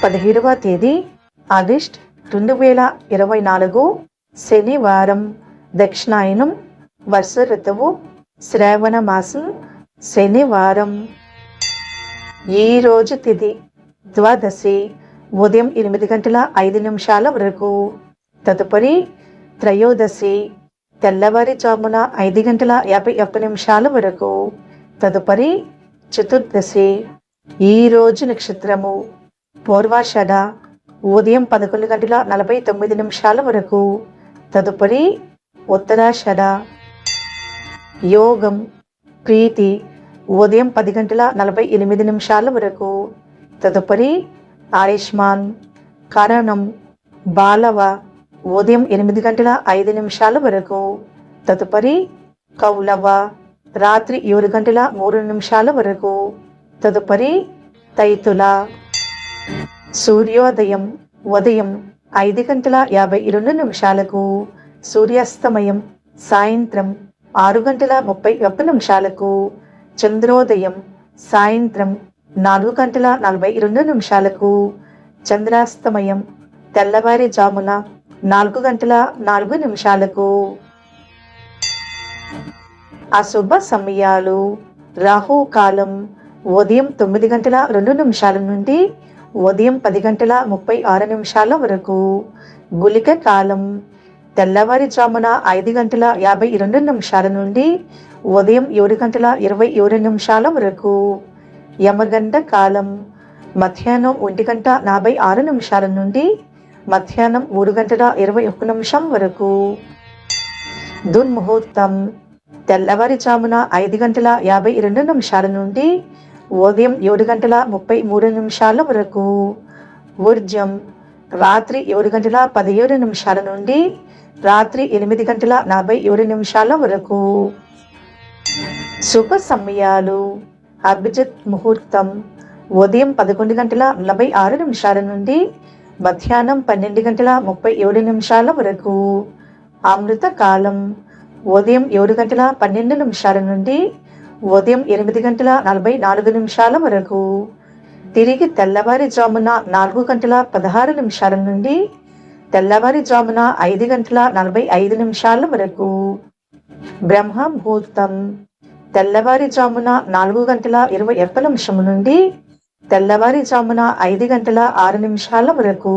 17వ తేదీ ఆగస్ట్ 2024 శనివారం, దక్షిణాయనం, వర్ష ఋతువు, శ్రావణ మాసం, శనివారం. ఈరోజు తిథి ద్వాదశి, ఉదయం 8:05 వరకు. తదుపరి త్రయోదశి, తెల్లవారుజామున 5:51 వరకు. తదుపరి చతుర్దశి. ఈరోజు నక్షత్రము పూర్వాషాఢ, ఉదయం 11:49 వరకు. తదుపరి ఉత్తరాషాఢ. యోగం ప్రీతి, ఉదయం 10:48 వరకు. తదుపరి ఆయుష్మాన్. కరణం బాలవ, ఉదయం 8:05 వరకు. తదుపరి కౌలవ, రాత్రి 7:03 వరకు. తదుపరి తైతుల. సూర్యోదయం ఉదయం 5:52 సూర్యాస్తమయం సాయంత్రం 6:31. చంద్రోదయం సాయంత్రం 4:42. చంద్రాస్తమయం తెల్లవారుజామున 4:04. అశుభ సమయాలు. రాహుకాలం ఉదయం 9:02 నుండి ఉదయం 10:36 వరకు. గుళిక కాలం తెల్లవారుజామున 5:52 నుండి ఉదయం 7:27 వరకు. యమగండ కాలం మధ్యాహ్నం 1:46 నుండి మధ్యాహ్నం 3:21 వరకు. దుర్ముహూర్తం తెల్లవారుజామున 5:52 నుండి ఉదయం 7:33 వరకు. ఊర్జం రాత్రి 7:17 నుండి రాత్రి 8:47 వరకు. శుభ సమయాలు. అభిజిత్ ముహూర్తం ఉదయం 11:46 నుండి మధ్యాహ్నం 12:37 వరకు. అమృత కాలం ఉదయం 7:12 నుండి ఉదయం 8:44 వరకు. తిరిగి తెల్లవారుజామున 4:16 నుండి తెల్లవారుజామున 5:45 వరకు. బ్రహ్మ ముహూర్తం తెల్లవారుజామున 4:21 నుండి తెల్లవారుజామున 5:06 వరకు.